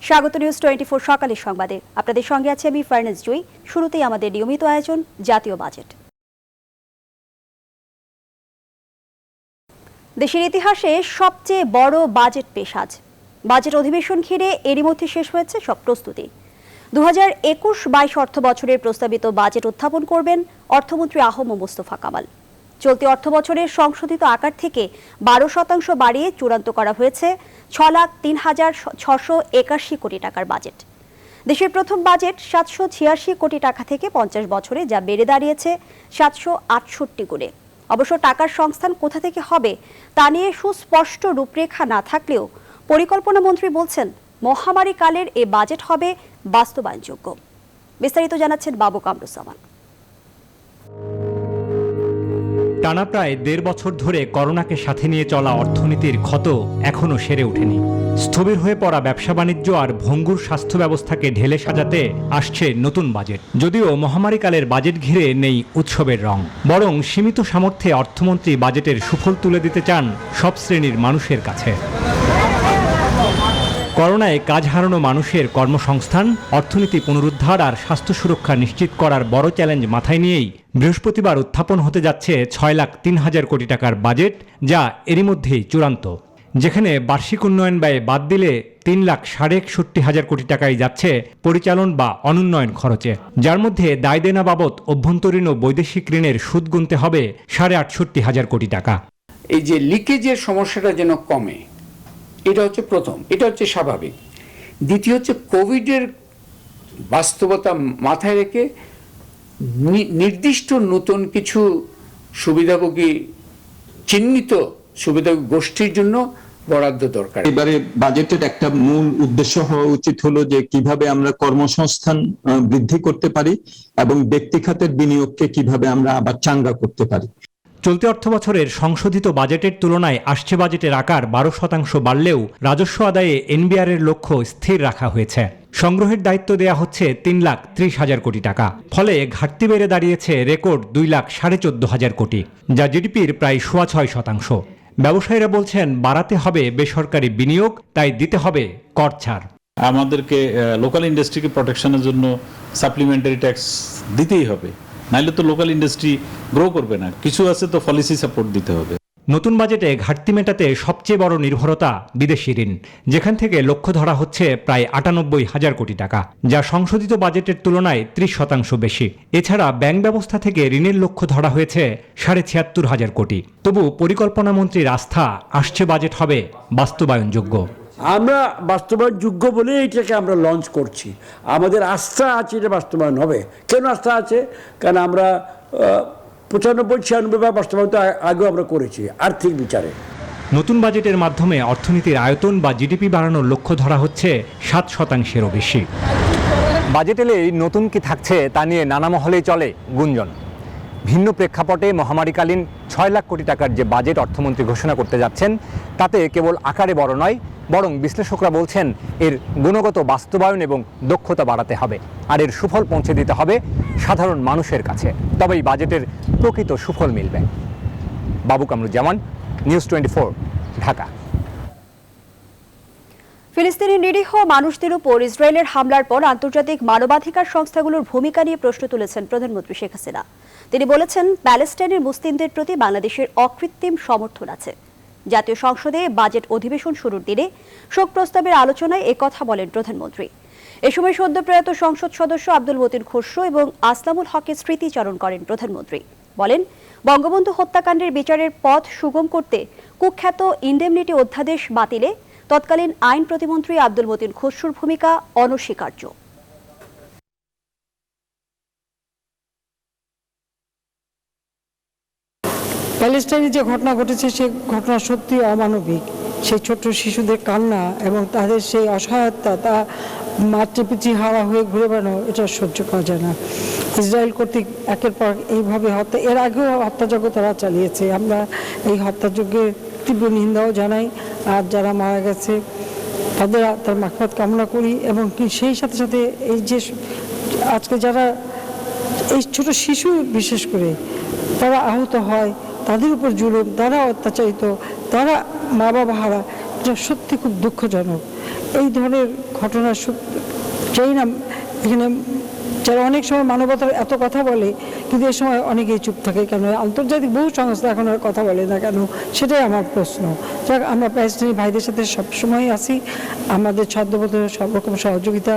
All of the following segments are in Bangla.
স্বাগত নিউজ 24 সকালের সংবাদে। আপনাদের সঙ্গে আছে আমি ফারনাজ জুই। শুরুতেই আমাদের নিয়মিত আয়োজন জাতীয় বাজেট। দেশের ইতিহাসে সবচেয়ে বড় বাজেট পেশ আজ। বাজেট অধিবেশন ঘিরে এরই মধ্যে শেষ হয়েছে সব প্রস্তুতি। 2021-22 অর্থ বছরের প্রস্তাবিত বাজেট উত্থাপন করবেন অর্থমন্ত্রী আ.হ.ম মোস্তফা কামাল। চলতি অর্থ বছরের সংশোধিত আকার থেকে 12% বাড়িয়ে চূড়ান্ত করা হয়েছে 6,03,681 কোটি টাকার বাজেট। দেশের প্রথম বাজেট 786 কোটি টাকা থেকে 50 বছরে, যা বেড়ে দাঁড়িয়েছে 768 গুণে। অবশ্য টাকার সংস্থান কোথা থেকে হবে তা নিয়ে সুস্পষ্ট রূপরেখা না থাকলেও পরিকল্পনা মন্ত্রী বলছেন মহামারী কালের এ বাজেট হবে বাস্তবায়নযোগ্য। বিস্তারিত জানাচ্ছেন বাবু কামরুজ্জামান। টানা প্রায় 1.5 বছর ধরে করোনাকে সাথে নিয়ে চলা অর্থনীতির ক্ষত এখনও সেরে ওঠেনি। স্থবির হয়ে পড়া ব্যবসা বাণিজ্য আর ভঙ্গুর স্বাস্থ্য ব্যবস্থাকে ঢেলে সাজাতে আসছে নতুন বাজেট। যদিও মহামারীকালের বাজেট ঘিরে নেই উৎসবের রং, বরং সীমিত সামর্থ্যে অর্থমন্ত্রী বাজেটের সুফল তুলে দিতে চান সব শ্রেণীর মানুষের কাছে। করোনায় কাজ হারানো মানুষের কর্মসংস্থান, অর্থনীতি পুনরুদ্ধার আর স্বাস্থ্য সুরক্ষা নিশ্চিত করার বড় চ্যালেঞ্জ মাথায় নিয়েই বৃহস্পতিবার উত্থাপন হতে যাচ্ছে 6,03,000 কোটি টাকার বাজেট, যা এরই মধ্যেই চূড়ান্ত। যেখানে বার্ষিক উন্নয়ন ব্যয় বাদ দিলে 3,61,60,000 কোটি টাকাই যাচ্ছে পরিচালন বা অনুন্নয়ন খরচে, যার মধ্যে দায় দেনা বাবদ অভ্যন্তরীণ ও বৈদেশিক ঋণের সুদ গুনতে হবে 68,500 কোটি টাকা। এই যে লিকেজের সমস্যাটা যেন কমে, এটা হচ্ছে প্রথম, এটা হচ্ছে স্বাভাবিক। দ্বিতীয় হচ্ছে কোভিডের বাস্তবতা মাথায় রেখে নির্দিষ্ট নতুন কিছু সুবিধাভোগী চিহ্নিত সুবিধাভোগী গোষ্ঠীর জন্য বরাদ্দ দরকার। এবারে বাজেটের একটা মূল উদ্দেশ্য হওয়া উচিত হলো যে কিভাবে আমরা কর্মসংস্থান বৃদ্ধি করতে পারি এবং ব্যক্তি খাতের বিনিয়োগকে কিভাবে আমরা আবার চাঙ্গা করতে পারি। চলতি অর্থ বছরের সংশোধিত বাজেটের তুলনায় আসছে বাজেটের আকার 12% বাড়লেও রাজস্ব আদায়ে এনবিআর এর লক্ষ্য স্থির রাখা হয়েছে। সংগ্রহের দায়িত্ব দেয়া হচ্ছে 3,30,000 কোটি টাকা। ফলে ঘাটতি বেড়ে দাঁড়িয়েছে রেকর্ড 2,14,500 কোটি, যা জিডিপির প্রায় 6.6%। ব্যবসায়ীরা বলছেন বাড়াতে হবে বেসরকারি বিনিয়োগ, তাই দিতে হবে কর ছাড়। আমাদেরকে লোকাল ইন্ডাস্ট্রিকে প্রোটেকশনের জন্য সাপ্লিমেন্টারি ট্যাক্স দিতেই হবে, নাইলে তো লোকাল ইন্ডাস্ট্রি গ্রো করবে না। কিছু আছে তো পলিসি সাপোর্ট দিতে হবে। নতুন বাজেটে ঘাটতি মেটাতে সবচেয়ে বড় নির্ভরতা বিদেশি ঋণ, যেখান থেকে লক্ষ্য ধরা হচ্ছে প্রায় 98,000 কোটি টাকা, যা সংশোধিত বাজেটের তুলনায় 30% বেশি। এছাড়া ব্যাংক ব্যবস্থা থেকে ঋণের লক্ষ্য ধরা হয়েছে 76,500 কোটি। তবু পরিকল্পনা মন্ত্রীর আস্থা আসছে বাজেট হবে বাস্তবায়নযোগ্য। আমরা বাস্তবায়নযোগ্য বলে এইটাকে আমরা লঞ্চ করছি। আমাদের আস্থা আছে এটা বাস্তবায়ন হবে। কেন আস্থা আছে? কারণ আমরা 95-96 বাস্তবায়ন তো আগেও আমরা করেছি আর্থিক বিচারে। নতুন বাজেটের মাধ্যমে অর্থনীতির আয়তন বা জিডিপি বাড়ানোর লক্ষ্য ধরা হচ্ছে 7%-এরও বেশি। বাজেট এলেই নতুন কি থাকছে তা নিয়ে নানা মহলেই চলে গুঞ্জন। ভিন্ন প্রেক্ষাপটে মহামারীকালীন 6 লাখ কোটি টাকার যে বাজেট অর্থমন্ত্রী ঘোষণা করতে যাচ্ছেন, তাতে কেবল আকারে বড় নয়, বরং বিশ্লেষকরা বলছেন এর গুণগত বাস্তবায়ন এবং দক্ষতা বাড়াতে হবে, আর এর সুফল পৌঁছে দিতে হবে সাধারণ মানুষের কাছে। তবেই বাজেটের প্রকৃত সুফল মিলবে। বাবু কামরুজ্জামান, নিউজ 24, ঢাকা। ফিলিস্তিনি নিরীহ মানুষদের উপর ইসরায়েলের হামলার পর আন্তর্জাতিক মানবাধিকার সংস্থাগুলোর ভূমিকা নিয়ে প্রশ্ন তুলেছেন প্রধানমন্ত্রী শেখ হাসিনা। তিনি বলেছেন, প্যালেস্টাইনের মুসলিমদের প্রতি বাংলাদেশের অকৃত্রিম সমর্থন আছে। জাতীয় সংসদে বাজেট অধিবেশন শুরুর দিনে শোক প্রস্তাবের আলোচনায় একথা বলেন প্রধানমন্ত্রী। এ সময় সদ্যপ্রয়াত সংসদ সদস্য আব্দুল মতিন খসরু এবং আসলামুল হকের স্মৃতিচারণ করেন প্রধানমন্ত্রী। বলেন, বঙ্গবন্ধু হত্যাকাণ্ডের বিচারের পথ সুগম করতে কুখ্যাত ইনডেমনিটি অধ্যাদেশ বাতিলে তৎকালীন আইন প্রতিমন্ত্রী আব্দুল মতিন খসরুর ভূমিকা অনস্বীকার্য। প্যালেস্টাইনে যে ঘটনা ঘটেছে সে ঘটনা সত্যি অমানবিক। সেই ছোট্ট শিশুদের কান্না এবং তাদের সেই অসহায়তা, তা মাতৃপিতৃ হারা হয়ে ঘুরে বেড়ানো, এটা সহ্য করা যায় না। ইসরায়েল কর্তৃক একের পর এইভাবে হত্যা, এর আগেও হত্যাযজ্ঞ তারা চালিয়েছে। আমরা এই হত্যাযজ্ঞের তীব্র নিন্দাও জানাই, আর যারা মারা গেছে তার মাগফিরাত কামনা করি। এবং সেই সাথে সাথে এই যে আজকে যারা এই ছোট শিশু বিশেষ করে তারা আহত হয়, তাদের উপর জুলুম, তারা অত্যাচারিত, তারা মা বাবা হারা, এটা সত্যি খুব দুঃখজনক। এই ধরনের ঘটনা চাই না এখানে, যারা অনেক সময় মানবতার এত কথা বলে কিন্তু এ সময় অনেকেই চুপ থাকে কেন, আন্তর্জাতিক বহু সংস্থা এখন আর কথা বলে না কেন, সেটাই আমার প্রশ্ন। যাক, আমরা প্যালেস্টাইনি ভাইদের সাথে সবসময় আছি, আমাদের ছদ্মবেশে সব রকম সহযোগিতা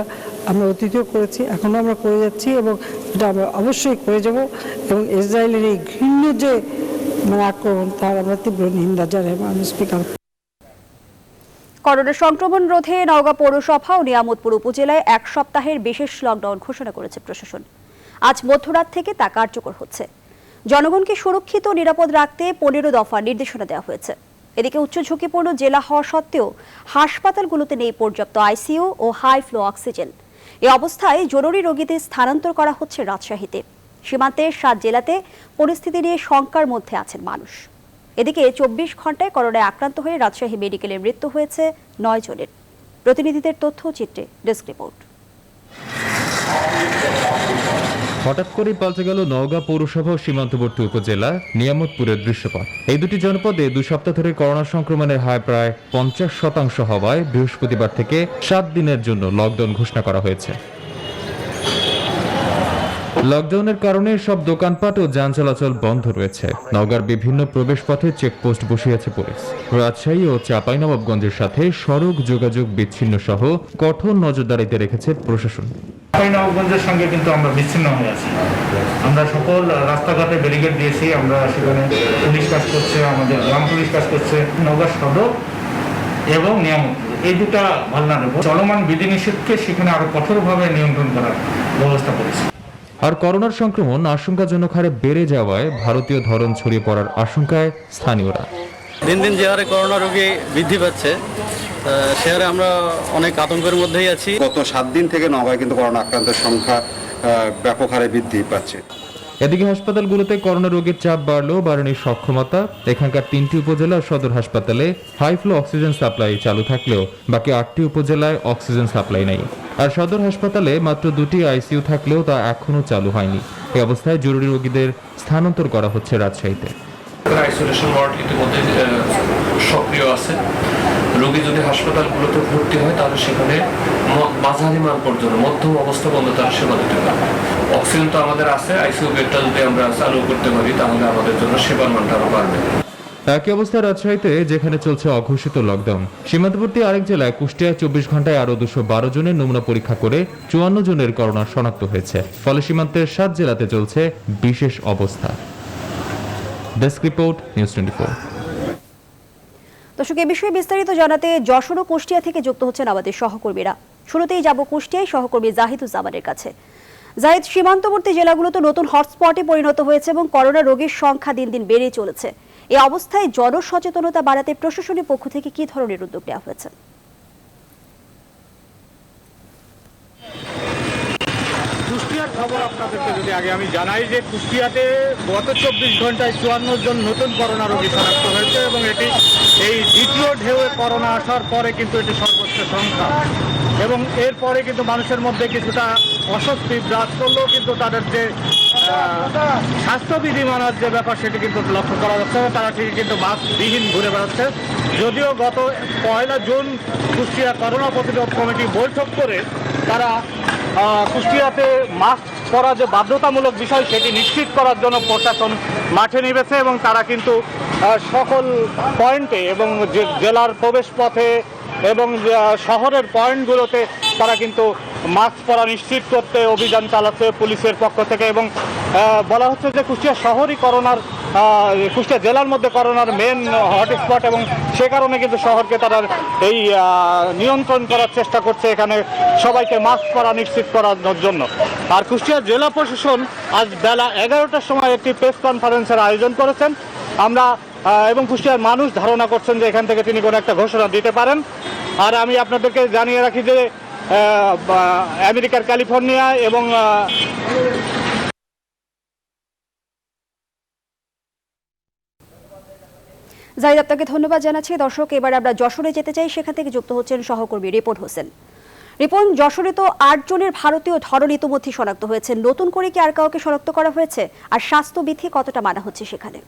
আমরা অতীতেও করেছি, এখনও আমরা করে যাচ্ছি এবং এটা আমরা অবশ্যই করে যাব। এবং ইসরায়েলের এই ঘৃণ্য যে আক্রমণ, তার আমরা তীব্র নিন্দা জানাই। স্পিকার, করোনা সংক্রমণ রোধে নওগাঁ পৌরসভা ও নিয়ামতপুর উপজেলায় 1 সপ্তাহের বিশেষ লকডাউন ঘোষণা করেছে প্রশাসন। আজ মধ্যরাত থেকে তা কার্যকর হচ্ছে। জনগণকে সুরক্ষিত ও নিরাপদ রাখতে 15 দফা নির্দেশনা দেওয়া হয়েছে। এদিকে উচ্চ ঝুঁকিপূর্ণ জেলা হওয়া সত্ত্বেও হাসপাতালগুলোতে নেই পর্যাপ্ত আইসিইউ ও হাই ফ্লো অক্সিজেন। এই অবস্থায় জরুরি রোগীদের স্থানান্তর করা হচ্ছে রাজশাহীতে। সীমান্তের 7 জেলাতে পরিস্থিতি নিয়ে শঙ্কার মধ্যে আছেন মানুষ। এদিকে 24 ঘন্টায় করোনায় আক্রান্ত হয়ে রাজশাহী মেডিকেলে মৃত্যু হয়েছে 9 জনের। প্রতিনিধিদের তথ্য চিত্রে ডেস্ক রিপোর্ট। হঠাৎ করেই পাল্টে গেল নওগাঁ পৌরসভা ও সীমান্তবর্তী উপজেলা নিয়ামতপুরের দৃশ্যপট। এই দুটি জনপদে 2 সপ্তাহ ধরে করোনা সংক্রমণের হার প্রায় 50% হওয়ায় বৃহস্পতিবার থেকে 7 দিনের জন্য লকডাউন ঘোষণা করা হয়েছে। লকডাউনের কারণে সব দোকানপাট ও যান চলাচল বন্ধ রয়েছে। নওগাঁর বিভিন্ন প্রবেশপথে চেকপোস্ট বসিয়েছে পুলিশ। রাজশাহী ও চাঁপাইনবাবগঞ্জের সাথে সড়ক যোগাযোগ বিচ্ছিন্ন সহ কঠোর নজরদারিতে রেখেছে প্রশাসন। চাঁপাইনবাবগঞ্জের সঙ্গে কিন্তু আমরা বিচ্ছিন্ন হয়ে আছি। আমরা সকল রাস্তাঘাটে ব্যারিকেড দিয়েছি, আমরা সেখানে পুলিশ কাজ করছে, আমাদের গ্রাম পুলিশ কাজ করছে। নওগাঁ সদর এবং নিয়ামতপুর এই দুটা ভালনারেবল, চলমান বিধিনিষেধকে সেখানে আরো কঠোরভাবে নিয়ন্ত্রণ করার ব্যবস্থা করেছে। আর করোনার সংক্রমণ আশঙ্কাজনক হারে বেড়ে যাওয়ায় ভারতীয় ধরন ছড়িয়ে পড়ার আশঙ্কায় স্থানীয়রা। দিন দিন যে হারে করোনা রোগী বৃদ্ধি পাচ্ছে, সে হারে আমরা অনেক আতঙ্কের মধ্যেই আছি। গত 7 দিন থেকে নওগাঁয় কিন্তু করোনা আক্রান্তের সংখ্যা ব্যাপক হারে বৃদ্ধি পাচ্ছে। এদিকে হাসপাতালগুলোতে করোনা রোগীর চাপ বাড়লেও বাড়েনি সক্ষমতা। এখানকার 3টি উপজেলা সদর হাসপাতালে হাই ফ্লো অক্সিজেন সাপ্লাই চালু থাকলেও বাকি 8টি উপজেলায় অক্সিজেন সাপ্লাই নেই। আর সদর হাসপাতালে মাত্র 2টি আইসিইউ থাকলেও তা এখনও চালু হয়নি। এই অবস্থায় জরুরি রোগীদের স্থানান্তর করা হচ্ছে রাজশাহীতে। আইসোলেশন ওয়ার্ড ইতিমধ্যে সক্রিয় আছে। রোগী যদি হাসপাতালগুলোতে ভর্তি হয় তাহলে সেখানে মাঝারি মান পর্যন্ত মধ্যম অবস্থা পর্যন্ত তারা সেবা দিতে পারবে। অক্সিজেন তো আমাদের আছে, আইসিইউ বেডটা যদি আমরা চালু করতে পারি তাহলে আমাদের জন্য সেবার মানটা আরো বাড়বে। একই অবস্থায় রাজশাহীতে যেখানে চলছে অঘোষিত লকডাউন, সীমান্তবর্তী আরেক জেলায় কুষ্টিয়ায় 24 ঘন্টায় আরো 212 জনের নমুনা পরীক্ষা করে 54 জনের করোনা শনাক্ত হয়েছে। ফলে সীমান্তের 7 জেলাতে চলছে বিশেষ অবস্থা। Desk report, news 24। দর্শক, এ বিষয়ে বিস্তারিত জানাতে যশোর ও কুষ্টিয়া থেকে যুক্ত হচ্ছেন আমাদের সহকর্মীরা। শুরুতেই যাব কুষ্টিয়ায় সহকর্মী জাহিদুজ্জামানের কাছে। জাহিদ, সীমান্তবর্তী জেলাগুলো তো নতুন হটস্পটে পরিণত হয়েছে এবং করোনা রোগীর সংখ্যা দিন দিন বেড়ে চলেছে। এই অবস্থায় জনসচেতনতা বাড়াতে প্রশাসনের পক্ষ থেকে কি ধরনের উদ্যোগ নেওয়া হয়েছে? কুষ্টিয়ার খবর আপনাদেরকে যদি আগে আমি জানাই যে কুষ্টিয়াতে গত 24 ঘন্টায় 54 জন নতুন করোনা রোগী শনাক্ত হয়েছে এবং এটি এই দ্বিতীয় ঢেউয়ে করোনা আসার পরে কিন্তু এটি সর্বোচ্চ সংখ্যা। এবং এরপরে কিন্তু মানুষের মধ্যে কিছুটা অস্বস্তি বিরাজ করলেও কিন্তু তাদের যে স্বাস্থ্যবিধি মানার যে ব্যাপার সেটি কিন্তু লক্ষ্য করা যাচ্ছে। তারা ঠিকই কিন্তু মাস্কবিহীন ঘুরে বেড়াচ্ছে। যদিও গত 1 জুন কুষ্টিয়া করোনা প্রতিরোধ কমিটি বৈঠক করে তারা কুষ্টিয়াতে মাস্ক পরা যে বাধ্যতামূলক বিষয় সেটি নিশ্চিত করার জন্য প্রশাসন মাঠে নেমেছে এবং তারা কিন্তু সকল পয়েন্টে এবং জেলার প্রবেশ পথে এবং শহরের পয়েন্টগুলোতে তারা কিন্তু মাস্ক পরা নিশ্চিত করতে অভিযান চালাচ্ছে পুলিশের পক্ষ থেকে। এবং বলা হচ্ছে যে কুষ্টিয়া শহরই কুষ্টিয়া জেলার মধ্যে করোনার মেন হটস্পট এবং সে কারণে কিন্তু শহরকে তারা এই নিয়ন্ত্রণ করার চেষ্টা করছে, এখানে সবাইকে মাস্ক পরা নিশ্চিত করার জন্য। আর কুষ্টিয়া জেলা প্রশাসন আজ বেলা 11টার সময় একটি প্রেস কনফারেন্সের আয়োজন করেছেন। এবং কুষ্টিয়ার মানুষ ধারণা করছেন যে এখান থেকে তিনি কোনো একটা ঘোষণা দিতে পারেন। আর আমি আপনাদেরকে জানিয়ে রাখি যে আমেরিকার ক্যালিফোর্নিয়া এবং জাহিদ, আপনাকে ধন্যবাদ জানাচ্ছি। দর্শক, এবার আমরা যশোরে যেতে চাই, সেখান থেকে যুক্ত হচ্ছেন সহকর্মী রিপন হোসেন। রিপন, যশোরে তো 8 জনের ভারতীয় ধরন ইতিমধ্যে শনাক্ত হয়েছে। নতুন করে কি আর কাউকে শনাক্ত করা হয়েছে? আর স্বাস্থ্যবিধি কতটা মানা হচ্ছে সেখানে?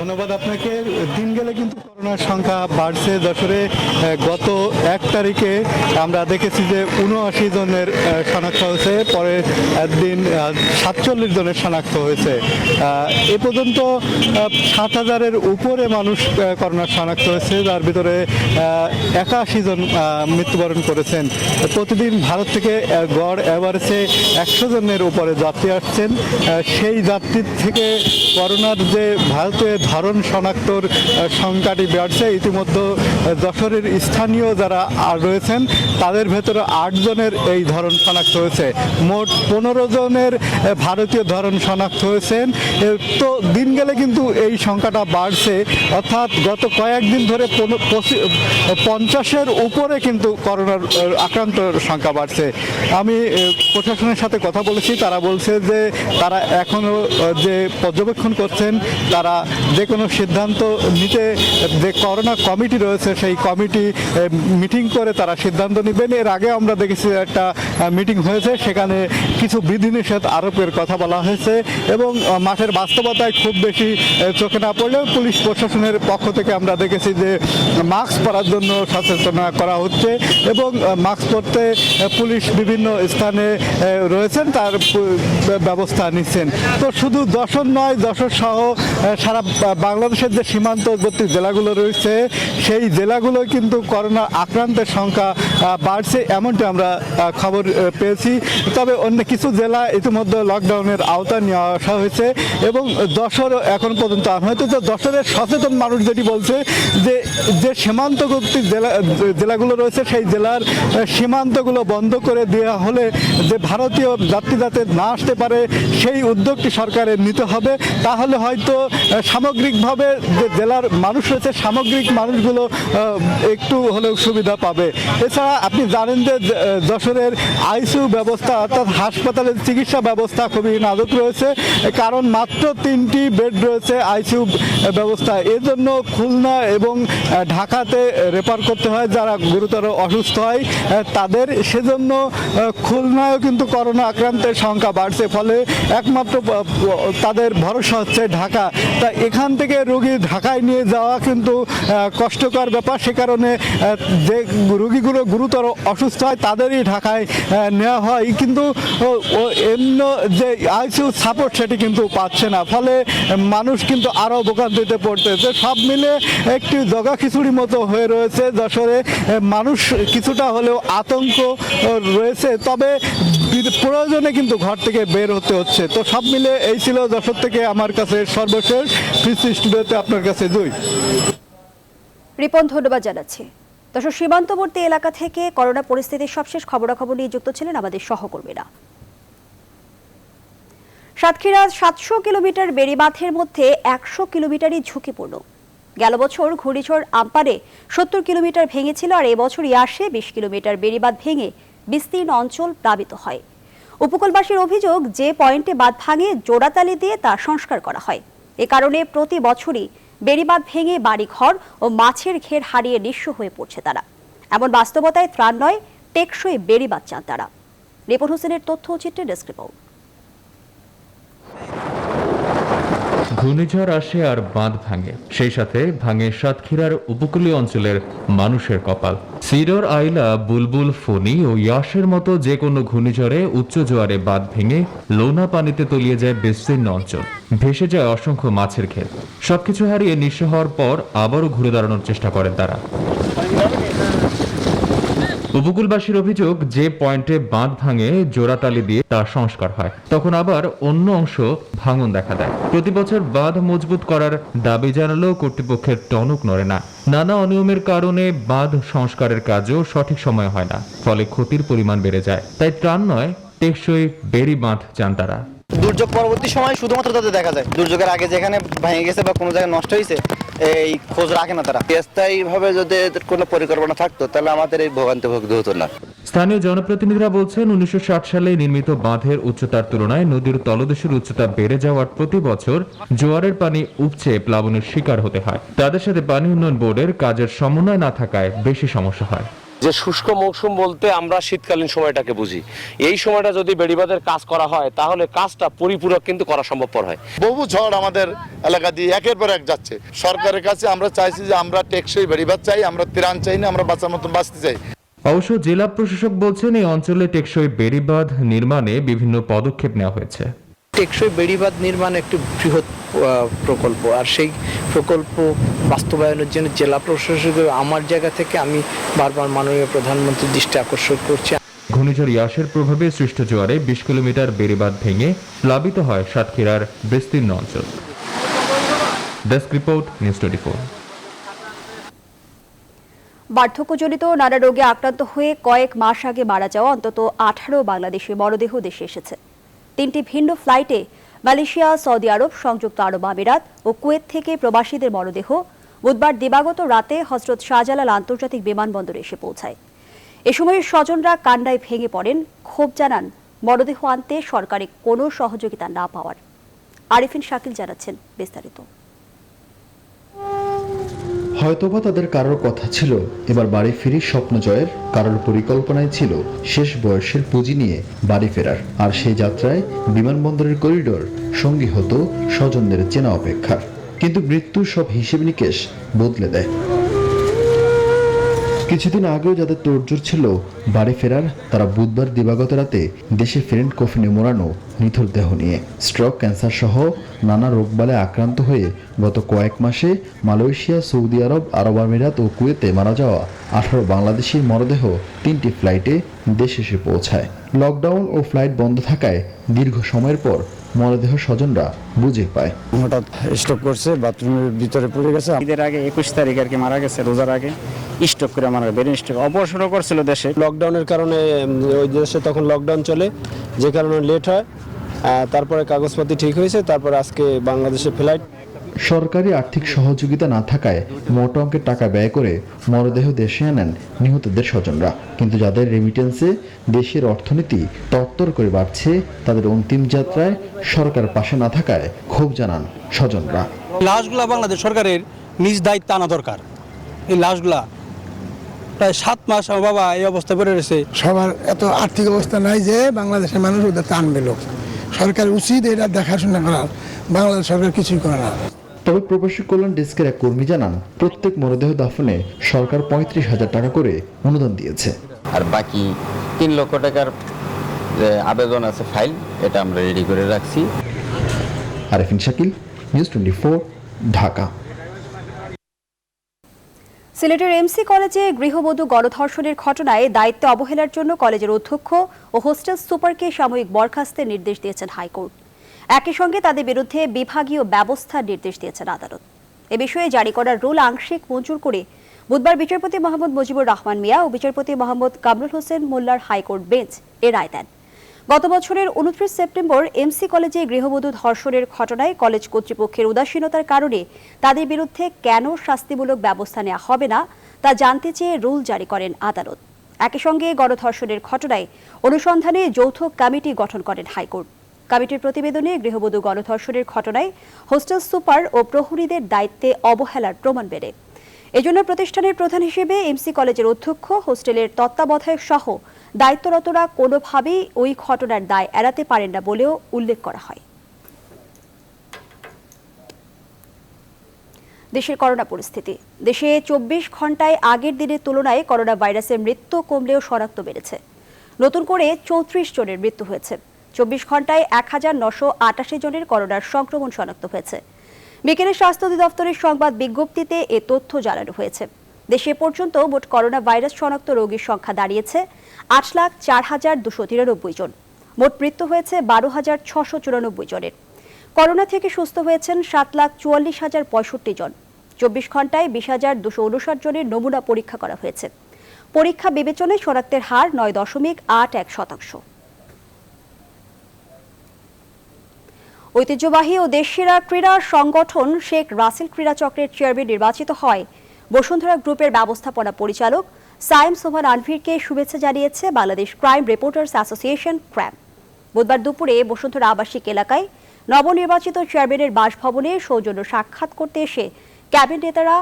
ধন্যবাদ আপনাকে। দিন গেলে কিন্তু করোনার সংখ্যা বাড়ছে যশোরে। গত 1 তারিখে আমরা দেখেছি যে 79 জনের শনাক্ত হয়েছে, পরের দিন 47 জনের শনাক্ত হয়েছে। এ পর্যন্ত 7,000-এর উপরে মানুষ করোনার শনাক্ত হয়েছে, যার ভিতরে 81 জন মৃত্যুবরণ করেছেন। প্রতিদিন ভারত থেকে গড় এভারেজে 100 জনের উপরে যাত্রী আসছেন। সেই যাত্রীর থেকে করোনার যে ভারতে ধরন শনাক্তর সংখ্যাটি বাড়ছে। ইতিমধ্যে যশোরের স্থানীয় যারা রয়েছেন তাদের ভেতরে 8 জনের এই ধরন শনাক্ত হয়েছে। মোট 15 জনের ভারতীয় ধরন শনাক্ত হয়েছেন। তো দিন গেলে কিন্তু এই সংখ্যাটা বাড়ছে, অর্থাৎ গত কয়েকদিন ধরে 50-এর উপরে কিন্তু করোনার আক্রান্তর সংখ্যা বাড়ছে। আমি প্রশাসনের সাথে কথা বলেছি, তারা বলছে যে তারা এখনও যে পর্যবেক্ষণ করছেন, তারা যে কোনো সিদ্ধান্ত নিতে যে করোনা কমিটি রয়েছে সেই কমিটি মিটিং করে তারা সিদ্ধান্ত নেবেন। এর আগে আমরা দেখেছি একটা মিটিং হয়েছে, সেখানে কিছু বিধিনিষেধ আরোপের কথা বলা হয়েছে এবং মাঠের বাস্তবতায় খুব বেশি চোখে না পড়লেও পুলিশ প্রশাসনের পক্ষ থেকে আমরা দেখেছি যে মাস্ক পরার জন্য সচেতনতা করা হচ্ছে এবং মাস্ক পরতে পুলিশ বিভিন্ন স্থানে রয়েছেন, তার ব্যবস্থা নিচ্ছেন। তো শুধু যশোর নয়, যশোর সহ সারা বাংলাদেশের যে সীমান্তবর্তী জেলাগুলো রয়েছে সেই জেলাগুলো কিন্তু করোনা আক্রান্তের সংখ্যা বাড়ছে, এমনটি আমরা খবর পেয়েছি। তবে অন্য কিছু জেলা ইতিমধ্যে লকডাউনের আওতায় নিয়ে আসা হয়েছে এবং যশোর এখন পর্যন্ত হয়তো তো যশোরের সচেতন মানুষ যেটি বলছে যে সীমান্তবর্তী জেলাগুলো রয়েছে সেই জেলার সীমান্তগুলো বন্ধ করে দেওয়া হলে যে ভারতীয় যাত্রী যাতে না আসতে পারে সেই উদ্যোগটি সরকারের নিতে হবে। তাহলে হয়তো সামগ্রিকভাবে যে জেলার মানুষ রয়েছে সামগ্রিক মানুষগুলো একটু হলেও সুবিধা পাবে। এছাড়া আপনি জানেন যে যশোরের আইসিইউ ব্যবস্থা অর্থাৎ হাসপাতালের চিকিৎসা ব্যবস্থা খুবই নাজুক রয়েছে, কারণ মাত্র 3টি বেড রয়েছে আইসিইউ ব্যবস্থা। এর জন্য খুলনা এবং ঢাকাতে রেফার করতে হয় যারা গুরুতর অসুস্থ হয় তাদের। সেজন্য খুলনায়ও কিন্তু করোনা আক্রান্তের সংখ্যা বাড়ছে, ফলে একমাত্র তাদের ভরসা হচ্ছে ঢাকা। তা এখান থেকে রোগী ঢাকায় নিয়ে যাওয়া কিন্তু কষ্টকর ব্যাপার। সে কারণে যে রোগীগুলো গুরুতর অসুস্থ হয় তাদেরই ঢাকায় নেওয়া হয়, কিন্তু এমন যে আইসিইউ সাপোর্ট সেটি কিন্তু পাচ্ছে না, ফলে মানুষ কিন্তু আরও ভোগান্তিতে পড়তেছে। সব মিলে একটি জগা খিচুড়ি মতো হয়ে রয়েছে যশোরে। মানুষ কিছুটা হলেও আতঙ্ক রয়েছে, তবে প্রয়োজনে কিন্তু ঘর থেকে বের হতে হচ্ছে। তো সব মিলে এই ছিল যশোর থেকে আমার কাছে সর্বশেষ। ফিসি স্টুডিওতে আপনার কাছে জয়। রিপন, ধন্যবাদ জানাচ্ছি। যশোর সীমান্তবর্তী এলাকা থেকে করোনা পরিস্থিতির সবশেষ খবরাখবর নিয়ে যুক্ত ছিলেন আমাদের সহকর্মীরা। সাতক্ষীরা 700 কিলোমিটার বেড়িবাঁধের মধ্যে 100 কিলোমিটারই ঝুঁকিপূর্ণ। গেল বছর ঘূর্ণিঝড় আম্পানে 70 কিলোমিটার ভেঙেছিল, আর এবছর ইয়াসে 20 কিলোমিটার বেড়িবাঁধ ভেঙে বিস্তীর্ণ অঞ্চল প্লাবিত হয়। উপকূলবাসীর অভিযোগ, যে পয়েন্টে বাঁধ ভাঙে জোড়াতালি দিয়ে তা সংস্কার করা হয়। এ কারণে প্রতি বছরই বেড়িবাঁধ ভেঙে বাড়িঘর ও মাছের ঘের হারিয়ে নিঃস্ব হয়ে পড়ছে তারা। এমন বাস্তবতায় ত্রাণ নয়, টেকসই বেড়িবাঁধ চান তারা। রিপন হোসেনের তথ্য চিত্রে ডেস্ক রিপোর্ট। ঘূর্ণিঝড় আসে আর বাঁধ ভাঙে, সেই সাথে ভাঙে সাতক্ষীরার উপকূলীয় অঞ্চলের মানুষের কপাল। সিডর, আইলা, বুলবুল, ফণী ও ইয়াসের মতো যে কোনো ঘূর্ণিঝড়ে উচ্চ জোয়ারে বাঁধ ভেঙে লোনা পানিতে তলিয়ে যায় বিস্তীর্ণ অঞ্চল, ভেসে যায় অসংখ্য মাছের ক্ষেত। সবকিছু হারিয়ে নিঃস্ব হওয়ার পর আবারও ঘুরে দাঁড়ানোর চেষ্টা করেন তারা। উপকূলবাসীর অভিযোগ, যে পয়েন্টে বাঁধ ভাঙে জোড়াতালি দিয়ে তা সংস্কার হয়, তখন আবার অন্য অংশ ভাঙন দেখা দেয়। প্রতি বছর বাঁধ মজবুত করার দাবি জানালেও কর্তৃপক্ষের টনক নড়ে না। নানা অনিয়মের কারণে বাঁধ সংস্কারের কাজও সঠিক সময় হয় না, ফলে ক্ষতির পরিমাণ বেড়ে যায়। তাই ত্রাণ নয়, টেকসই বেড়ি বাঁধ চান তারা। দুর্যোগ পরবর্তী সময় শুধুমাত্র তাদের দেখা যায়, দুর্যোগের আগে যেখানে ভেঙে গেছে বা কোনো জায়গায় নষ্ট হয়েছে এই খোঁজ রাখে না তারা। স্থায়ীভাবে যদি কোনো পরিকল্পনা থাকতো তাহলে আমাদের এই ভোগান্তি ভুগতে হতো না। স্থানীয় জনপ্রতিনিধিরা বলছেন, 1960 সালে নির্মিত বাঁধের উচ্চতার তুলনায় নদীর তলদেশের উচ্চতা বেড়ে যাওয়ার প্রতি বছর জোয়ারের পানি উপচে প্লাবনের শিকার হতে হয়। তাদের সাথে পানি উন্নয়ন বোর্ডের কাজের সমন্বয় না থাকায় বেশি সমস্যা হয়। যে শুষ্ক মৌসুম বলতে আমরা শীতকালীন সময়টাকে বুঝি। এই সময়টা যদি বেড়িবাঁধের কাজ করা হয় তাহলে কাজটা পরিপূরক কিন্তু করা সম্ভবপর হয়। বহু ঝড় আমাদের এলাকা দিয়ে একের পর এক যাচ্ছে। সরকারের কাছে আমরা চাইছি যে আমরা টেকসই বেড়িবাঁধ চাই, আমরা ত্রাণ চাই না, আমরা বাঁচার মতন বাঁচতে চাই। অবশ্য জেলা প্রশাসক বলছেন এই অঞ্চলে টেকসই বেড়িবাঁধ নির্মাণে বিভিন্ন পদক্ষেপ নেওয়া হয়েছে। টেকসই বেড়িবাঁধ নির্মাণ একটি বৃহৎ প্রকল্প, আর সেই প্রকল্প বাস্তবায়নের জন্য জেলা প্রশাসকের আমার জায়গা থেকে আমি বারবার মাননীয় প্রধানমন্ত্রীর দৃষ্টি আকর্ষণ করছি। ঘূর্ণিঝড় ইয়াসের প্রভাবে সৃষ্ট জোয়ারে 20 কিলোমিটার বেড়িবাঁধ ভেঙে প্লাবিত হয় সাতক্ষীরার বিস্তীর্ণ অঞ্চল। Desk report, news 24। বার্ধক্যজনিত নানা রোগে আক্রান্ত হয়ে কয়েক মাস আগে মারা যাওয়া অন্তত 18 বাংলাদেশি মরদেহ দেশে এসেছে। 3টি ভিন্ন ফ্লাইটে মালয়েশিয়া, সৌদি আরব, সংযুক্ত আরব আমিরাত ও কুয়েত থেকে প্রবাসীদের মরদেহ বুধবার দিবাগত রাতে হযরত শাহজালাল আন্তর্জাতিক বিমানবন্দরে এসে পৌঁছায়। এ সময় স্বজনরা কান্নায় ভেঙে পড়েন, ক্ষোভ জানান মরদেহ আনতে সরকারি কোনো সহযোগিতা না পাওয়ার। আরিফিন শাকিল জানাচ্ছেন বিস্তারিত। হয়তোবা তাদের কারোর কথা ছিল এবার বাড়ি ফিরে স্বপ্ন জয়ের, কারোর পরিকল্পনায় ছিল শেষ বয়সের পুঁজি নিয়ে বাড়ি ফেরার। আর সেই যাত্রায় বিমানবন্দরের করিডোর সঙ্গী হতো স্বজনদের চেনা অপেক্ষার। কিন্তু মৃত্যুর সব হিসেব নিকেশ বদলে দেয়। কিছুদিন আগেও যাদের তোড়জোড় ছিল বাড়ি ফেরার, তারা বুধবার দিবাগত রাতে দেশে ফেরেন কফিনে মোড়ানো নিথর দেহ নিয়ে। স্ট্রোক, ক্যান্সার সহ নানা রোগবালায় আক্রান্ত হয়ে গত কয়েক মাসে মালয়েশিয়া, সৌদি আরব, আরব আমিরাত ও কুয়েতে মারা যাওয়া 18 বাংলাদেশির মরদেহ 3টি ফ্লাইটে দেশে এসে পৌঁছায়। লকডাউন ও ফ্লাইট বন্ধ থাকায় দীর্ঘ সময়ের পর মরদেহ স্বজনরা বুঝে পায়। হঠাৎ স্ট্রোক করছে, বাথরুমের ভিতরে পড়ে গেছে। ঈদের আগে 21 তারিখ আর কি মারা গেছে, রোজার আগে স্ট্রোক করে মারা গেছে। ব্রেন স্ট্রোক, অপারেশনও করছিল দেশে। লকডাউনের কারণে ওই দেশে তখন লকডাউন চলে, যে কারণে লেট হয়। তারপরে কাগজপাতি ঠিক হয়েছে, তারপরে আজকে বাংলাদেশে ফ্লাইট। সরকারি আর্থিক সহযোগিতা না থাকায় মোটা অঙ্কের টাকা ব্যয় করে মরদেহ দেশে আনেন নিহতদের স্বজনরা। কিন্তু যাদের রেমিটেন্সে দেশের অর্থনীতি তরতর করে বাড়ছে, তাদের অন্তিম যাত্রায় সরকার পাশে না থাকায় ক্ষোভ জানান স্বজনরা। লাশগুলা বাংলাদেশ সরকারের নিজ দায়িত্ব আনা দরকার। এই লাশগুলা প্রায় 7 মাস আমার বাবা এই অবস্থা পড়ে রয়েছে। সবার এত আর্থিক অবস্থা নাই যে বাংলাদেশের মানুষ ওদের টানবে। লোক সরকার উচিত এটা দেখাশোনা করার, বাংলাদেশ সরকার কিছুই করে না। তবে প্রবাসী কল্যাণ ডেস্কের এক কর্মী জানান, প্রত্যেক মরদেহ দাফনে সরকার 35,000 টাকা করে অনুদান দিয়েছে। আর বাকি 3 লক্ষ টাকার আবেদন আছে, ফাইল, এটা আমরা রেডি করে রাখছি। আরিফিন শাকিল, নিউজ 24, ঢাকা। সিলেটের এমসি কলেজে গৃহবধূ গণধর্ষণের ঘটনায় দায়িত্বে অবহেলার জন্য কলেজের অধ্যক্ষ ও হোস্টেল সুপারকে সাময়িক বরখাস্তের নির্দেশ দিয়েছেন হাইকোর্ট। একই সঙ্গে তাদের বিরুদ্ধে বিভাগীয় ব্যবস্থার নির্দেশ দিয়েছেন আদালত। এ বিষয়ে জারি করা রুল আংশিক মঞ্জুর করে বুধবার বিচারপতি মোহাম্মদ মুজিবুর রহমান মিয়া ও বিচারপতি মোহাম্মদ কামরুল হোসেন মোল্লার হাইকোর্ট বেঞ্চ এ রায় দেন। গত বছরের 29 সেপ্টেম্বর এমসি কলেজে গৃহবধূ ধর্ষণের ঘটনায় কলেজ কর্তৃপক্ষের উদাসীনতার কারণে তাদের বিরুদ্ধে কেন শাস্তিমূলক ব্যবস্থা নেওয়া হবে না তা জানতে চেয়ে রুল জারি করেন আদালত। একই সঙ্গে গণধর্ষণের ঘটনায় অনুসন্ধানে যৌথ কমিটি গঠন করেন হাইকোর্ট। কমিটির প্রতিবেদনে গৃহবধূ গণধর্ষণের ঘটনায় হোস্টেল সুপার ও প্রহরীদের দায়িত্বে অবহেলার প্রমাণ বেড়ে। এজন্য প্রতিষ্ঠানের প্রধান হিসেবে এমসি কলেজের অধ্যক্ষ, হোস্টেলের তত্ত্বাবধায়ক সহ দায়িত্বরতরা কোনোভাবেই ওই ঘটনার দায় এড়াতে পারেন না বলেও উল্লেখ করা হয়। দেশের করোনা পরিস্থিতি। দেশে 24 ঘন্টায় আগের দিনের তুলনায় করোনা ভাইরাসের মৃত্যু কমলেও শনাক্ত বেড়েছে। নতুন করে 34 জনের মৃত্যু হয়েছে। 24 ঘন্টায় 1988 জনের করোনার সংক্রমণ শনাক্ত হয়েছে। বিকেলে স্বাস্থ্য অধিদপ্তরের সংবাদ বিজ্ঞপ্তিতে এ তথ্য জানানো হয়েছে। দেশে পর্যন্ত মোট করোনা ভাইরাস শনাক্ত রোগীর সংখ্যা দাঁড়িয়েছে 8,04,293 জন। মোট মৃত্যু হয়েছে 12,694 জনের। করোনা থেকে সুস্থ হয়েছেন 7,44,065 জন। 24 ঘন্টায় 20,259 জনের নমুনা পরীক্ষা করা হয়েছে। পরীক্ষা বিবেচনায় শনাক্তের হার 9.81%। ঐতিহ্যবাহী ও দেশসেরা ক্রীড়া সংগঠন শেখ রাসেল ক্রীড়া চক্রের চেয়ারম্যান নির্বাচিত হয় বসুন্ধরা গ্রুপের ব্যবস্থাপনা পরিচালক সাইম সোভান আনভিরকে শুভেচ্ছা জানিয়েছে Bangladesh crime reporters association crime. বুধবার দুপুরে বসুন্ধরা আবাসিক এলাকায় নবনির্বাচিত চেয়ারম্যানের বাসভবনে সৌজন্য সাক্ষাৎ করতে এসে ক্যাবিনেট নেতারা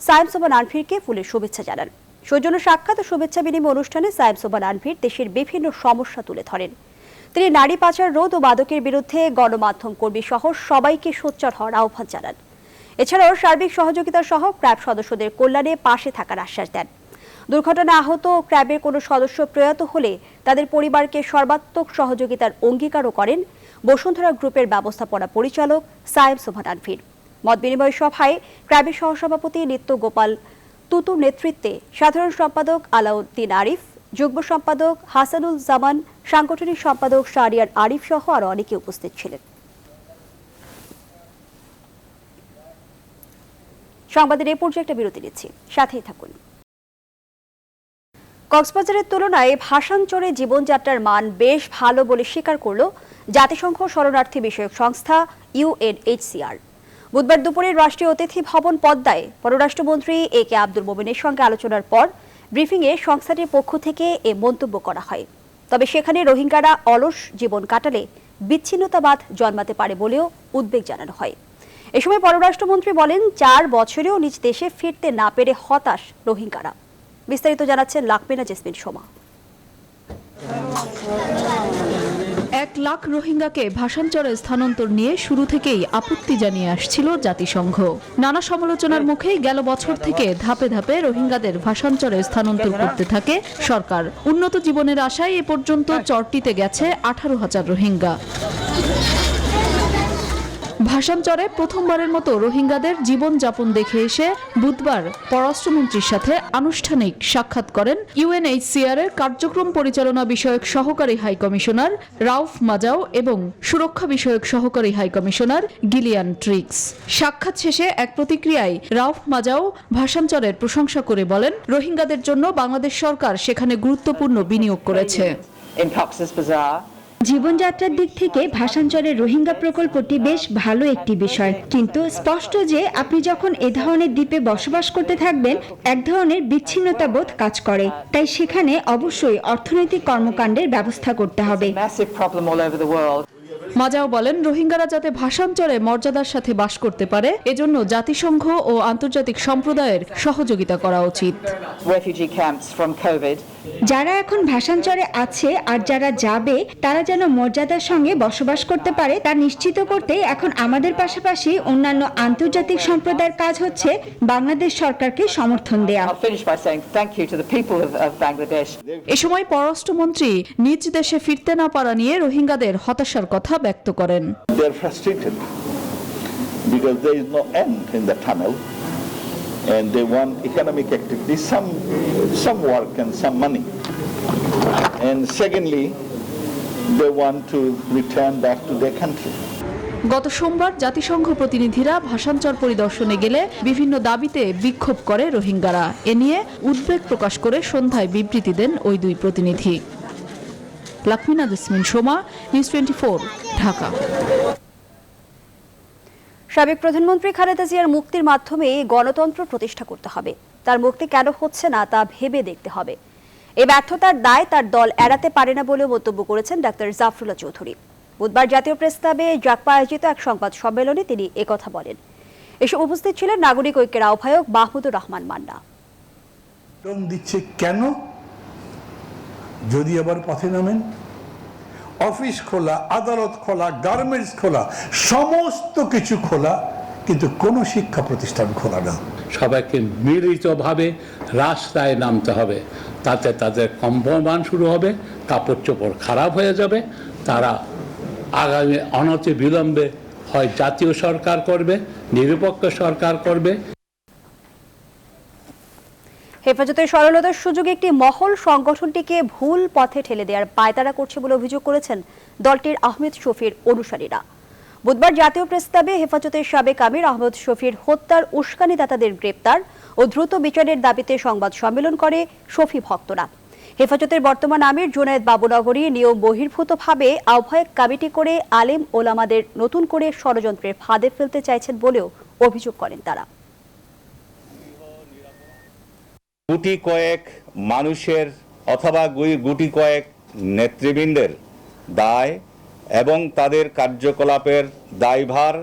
সাইম সোভান আনভিরকে ফুলের শুভেচ্ছা জানান। সৌজন্য সাক্ষাৎ ও শুভেচ্ছা বিনিময় অনুষ্ঠানে সায়েম সোবহান আনভীর দেশের বিভিন্ন সমস্যা তুলে ধরেন। তিনি নারী পাচার রোধ ও মাদকের বিরুদ্ধে গণমাধ্যম কর্মী সহ সবাইকে সোচ্চার হওয়ার আহ্বান জানান। এছাড়াও সার্বিক সহযোগিতা সহ ক্র্যাব সদস্যদের কল্যাণে পাশে থাকার আশ্বাস দেন। দুর্ঘটনায় আহত ও ক্র্যাবের কোনো সদস্য প্রয়াত হলে তাদের পরিবারকে সর্বাত্মক সহযোগিতার অঙ্গীকারও করেন বসুন্ধরা গ্রুপের ব্যবস্থাপনা পরিচালক সায়েম সোবহান আনভীর। মত বিনিময় সভায় ক্র্যাবের সহসভাপতি নিত্য গোপাল তুতুর নেতৃত্বে সাধারণ সম্পাদক আলাউদ্দিন আরিফ, যুগ্ম সম্পাদক হাসানুল জামান, সাংগঠনিক সম্পাদক শাহরিয়ার আরিফ সহ আরো অনেকে উপস্থিত ছিলেন। সংবাদের এই পর্যায়ে একটা বিরতি নিচ্ছি, সাথেই থাকুন। কক্সবাজারের তুলনায় ভাসানচরে জীবনযাত্রার মান বেশ ভালো বলে স্বীকার করল জাতিসংঘ শরণার্থী বিষয়ক সংস্থা UNHCR। বুধবার দুপুরে রাষ্ট্রীয় অতিথি ভবন পদ্মায় পররাষ্ট্রমন্ত্রী AK আব্দুল মোমেনের সঙ্গে আলোচনার পর ব্রিফিংয়ে সংস্থাটির পক্ষ থেকে এ মন্তব্য করা হয়। তবে সেখানে রোহিঙ্গারা অলস জীবন কাটালে বিচ্ছিন্নতাবাদ জন্মাতে পারে বলেও উদ্বেগ জানানো হয়। এ সময় পররাষ্ট্রমন্ত্রী বলেন, 4 বছরেও নিজ দেশে ফিরতে না পেরে হতাশ রোহিঙ্গারা। বিস্তারিত জানাচ্ছেন লাকমিনা জেসমিন সোমা। 1 লাখ রোহিঙ্গাকে ভাসানচরে স্থানান্তর নিয়ে শুরু থেকেই আপত্তি জানিয়ে আসছিল জাতিসংঘ। নানা সমালোচনার মুখেই গেল বছর থেকে ধাপে ধাপে রোহিঙ্গাদের ভাসানচরে স্থানান্তর করতে থাকে সরকার। উন্নত জীবনের আশায় এ পর্যন্ত চরটিতে গেছে 18,000 রোহিঙ্গা। ভাসানচরে প্রথমবারের মতো রোহিঙ্গাদের জীবনযাপন দেখে এসে বুধবার পররাষ্ট্রমন্ত্রীর সাথে আনুষ্ঠানিক সাক্ষাৎ করেন UNHCR এর কার্যক্রম পরিচালনা বিষয়ক সহকারী হাই কমিশনার রাউফ মাজাও এবং সুরক্ষা বিষয়ক সহকারী হাই কমিশনার গিলিয়ান ট্রিক্স। সাক্ষাৎ শেষে এক প্রতিক্রিয়ায় রাউফ মাজাও ভাসানচরের প্রশংসা করে বলেন, রোহিঙ্গাদের জন্য বাংলাদেশ সরকার সেখানে গুরুত্বপূর্ণ বিনিয়োগ করেছে। জীবনযাত্রার দিক থেকে ভাসানচরের রোহিঙ্গা প্রকল্পটি বেশ ভালো একটি বিষয়, কিন্তু স্পষ্ট যে আপনি যখন এ ধরনের দ্বীপে বসবাস করতে থাকবেন এক ধরনের বিচ্ছিন্নতা বোধ কাজ করে। তাই সেখানে অবশ্যই অর্থনৈতিক কর্মকাণ্ডের ব্যবস্থা করতে হবে। মাজাও বলেন, রোহিঙ্গারা যাতে ভাসানচরে মর্যাদার সাথে বাস করতে পারে এজন্য জাতিসংঘ ও আন্তর্জাতিক সম্প্রদায়ের সহযোগিতা করা উচিত। যারা এখন ভাসানচরে আছে আর যারা যাবে তারা যেন মর্যাদার সঙ্গে বসবাস করতে পারে তা নিশ্চিত করতে এখন আমাদের পাশাপাশি অন্যান্য আন্তর্জাতিক সম্প্রদায়ের কাজ হচ্ছে বাংলাদেশ সরকারকে সমর্থন দেয়া। এ সময় পররাষ্ট্রমন্ত্রী নিজ দেশে ফিরতে না পারা নিয়ে রোহিঙ্গাদের হতাশার কথা ব্যক্ত করেন। And they want economic activity, some work and some money. And secondly, they want to return back to their country. গত সোমবার জাতিসংঘ প্রতিনিধিরা ভাসানচর পরিদর্শনে গেলে বিভিন্ন দাবিতে বিক্ষোভ করে রোহিঙ্গারা। এ নিয়ে উদ্বেগ প্রকাশ করে সন্ধ্যায় বিবৃতি দেন ওই দুই প্রতিনিধি। লাকমিনা জেসমিন সোমা, নিউজ 24, ঢাকা। সাবেক প্রধানমন্ত্রী খালেদা জিয়ার মুক্তির মাধ্যমে গণতন্ত্র প্রতিষ্ঠা করতে হবে। তার মুক্তি কেন হচ্ছে না তা ভেবে দেখতে হবে। এই ব্যর্থতার দায় তার দল এড়াতে পারে না বলেও মন্তব্য করেছেন ডাক্তার জাফরুল্লাহ চৌধুরী। বুধবার জাতীয় প্রেস ক্লাবে জাকপা আয়োজিত এক সংবাদ সম্মেলনে তিনি একথা বলেন। এসব উপস্থিত ছিলেন নাগরিক ঐক্যের আহ্বায়ক মাহমুদুর রহমান মান্না। দিচ্ছে কেন, যদি আবার পথে নামেন? অফিস খোলা, আদালত খোলা, গার্মেন্টস খোলা, সমস্ত কিছু খোলা, কিন্তু কোনো শিক্ষা প্রতিষ্ঠান খোলা না। সবাইকে মিলিতভাবে রাস্তায় নামতে হবে, তাতে তাদের কম্পমান শুরু হবে, কাপড় চোপড় খারাপ হয়ে যাবে। তারা আগামী অনতি বিলম্বে হয় জাতীয় সরকার করবে, নিরপেক্ষ সরকার করবে। হেফাজতের সরলতার সুযোগে একটি মহল সংগঠনটিকে ভুল পথে ঠেলে দেওয়ার পায়তারা করছে বলে অভিযোগ করেছেন দলটির আহমেদ শফির অনুসারীরা। বুধবার জাতীয় প্রেস ক্লাবে হেফাজতের সাবেক আমির আহমেদ শফির হত্যার উস্কানিদাতাদের গ্রেপ্তার ও দ্রুত বিচারের দাবিতে সংবাদ সম্মেলন করে শফি ভক্তরা। হেফাজতের বর্তমান আমির জুনায়েদ বাবুনগরী নিয়ম বহির্ভূতভাবে আহ্বায়ক কমিটি করে আলেম ওলামাদের নতুন করে ষড়যন্ত্রের ফাঁদে ফেলতে চাইছেন বলেও অভিযোগ করেন তারা। গুটি কয়েক মানুষের অথবা গুটি কয়েক নেতৃবৃন্দের দায় এবং তাদের কার্যকলাপের দায়ভার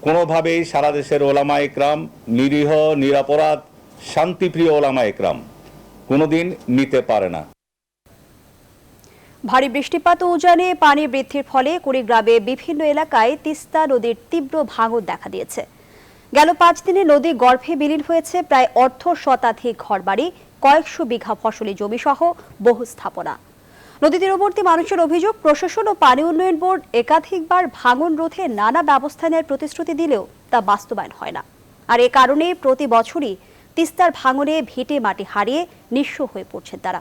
কোনোভাবেই সারা দেশের ওলামা ইকরাম, নিরীহ নিরাপরাধ শান্তিপ্রিয় ওলামা ইকরাম কোনোদিন নিতে পারে না। ভারী বৃষ্টিপাত ও উজানে পানি বৃদ্ধির ফলে কুড়িগ্রামে বিভিন্ন এলাকায় তিস্তা নদীর তীব্র ভাঙন দেখা দিয়েছে। গেল 5 দিনে নদী গর্ভে বিলীন হয়েছে প্রায় 1/2 শতাধিক ঘরবাড়ি, কয়েকশো বিঘা ফসলি জমি সহ বহু স্থাপনা। নদী তীরবর্তী মানুষের অভিযোগ, প্রশাসন ও পানি উন্নয়ন বোর্ড একাধিকবার ভাঙন রোধে নানা ব্যবস্থা নেওয়ার প্রতিশ্রুতি দিলেও তা বাস্তবায়ন হয় না। আর এ কারণে প্রতি বছরই তিস্তার ভাঙনে ভিটে মাটি হারিয়ে নিঃস্ব হয়ে পড়ছেন তারা।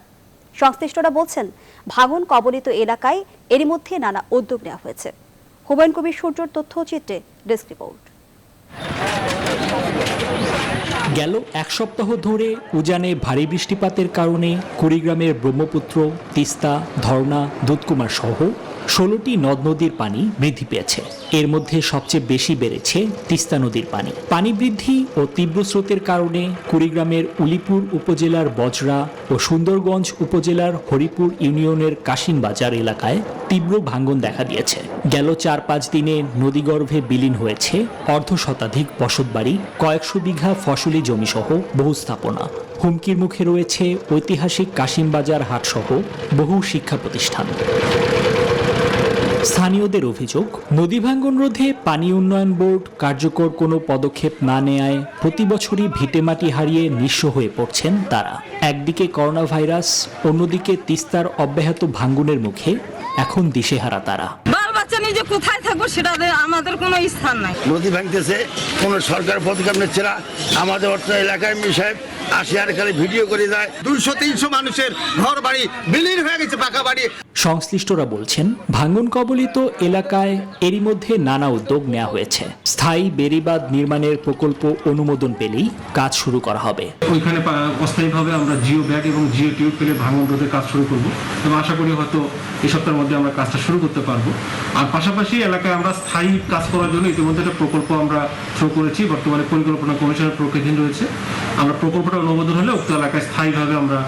সংশ্লিষ্টরা বলছেন, ভাঙন কবলিত এলাকায় এরই মধ্যে নানা উদ্যোগ নেওয়া হয়েছে। হুমায়ুন কবির সূর্যর তথ্যচিত্রে ডেস্ক রিপোর্ট। গেল এক সপ্তাহ ধরে উজানে ভারী বৃষ্টিপাতের কারণে কুড়িগ্রামের ব্রহ্মপুত্র, তিস্তা, ধরনা, দুধকুমার সহ 16টি নদ নদীর পানি বৃদ্ধি পেয়েছে। এর মধ্যে সবচেয়ে বেশি বেড়েছে তিস্তা নদীর পানি। পানি বৃদ্ধি ও তীব্র স্রোতের কারণে কুড়িগ্রামের উলিপুর উপজেলার বজরা ও সুন্দরগঞ্জ উপজেলার হরিপুর ইউনিয়নের কাশিনবাজার এলাকায় তীব্র ভাঙন দেখা দিয়েছে। গেল 4-5 দিনে নদীগর্ভে বিলীন হয়েছে 1/2 শতাধিক বসতবাড়ি, কয়েকশো বিঘা ফসলি জমিসহ বহু স্থাপনা। হুমকির মুখে রয়েছে ঐতিহাসিক কাশিমবাজার হাটসহ বহু শিক্ষা প্রতিষ্ঠান। স্থানীয়দের অভিযোগ, নদী ভাঙ্গন রোধে পানি উন্নয়ন বোর্ড কার্যকর কোনো পদক্ষেপ না নেয়ায় প্রতি বছরই ভিটেমাটি হারিয়ে নিঃস্ব হয়ে পড়ছেন তারা। একদিকে করোনা ভাইরাস, অন্যদিকে তিস্তার অব্যাহত ভাঙ্গনের মুখে এখন দিশেহারা তারা। বাচ্চা নিজে কোথায় থাকবো সেটা আমাদের কোনো স্থান নাই। নদী ভাঙতেছে, কোন সরকার পদক্ষেপ নিচ্ছে না। আমাদের অর্থ এলাকায় সাহেব আসে আর খালি ভিডিও করে যায়। 200-300 মানুষের ঘর বাড়ি বিলীন হয়ে গেছে, পাকা বাড়ি। সংশ্লিষ্টরা বলছেন, ভাঙন কবলিত এলাকায় এরই মধ্যে নানা উদ্যোগ নেওয়া হয়েছে। স্থায়ী বেড়িবাঁধ নির্মাণের প্রকল্প অনুমোদন পেলেই কাজ শুরু করা হবে। ওইখানে অস্থায়ীভাবে আমরা জিও ব্যাগ এবং জিও টিউব পেলে ভাঙন রোধের কাজ শুরু করব এবং আশা করি হয়তো এই সপ্তাহের মধ্যে আমরা কাজটা শুরু করতে পারবো। আর পাশাপাশি এলাকায় আমরা স্থায়ী কাজ করার জন্য ইতিমধ্যে একটা প্রকল্প আমরা শুরু করেছি। বর্তমানে পরিকল্পনা কমিশনের প্রক্রিয়াধীন রয়েছে। আমরা প্রকল্পটা অনুমোদন হলে উক্ত এলাকায় স্থায়ীভাবে আমরা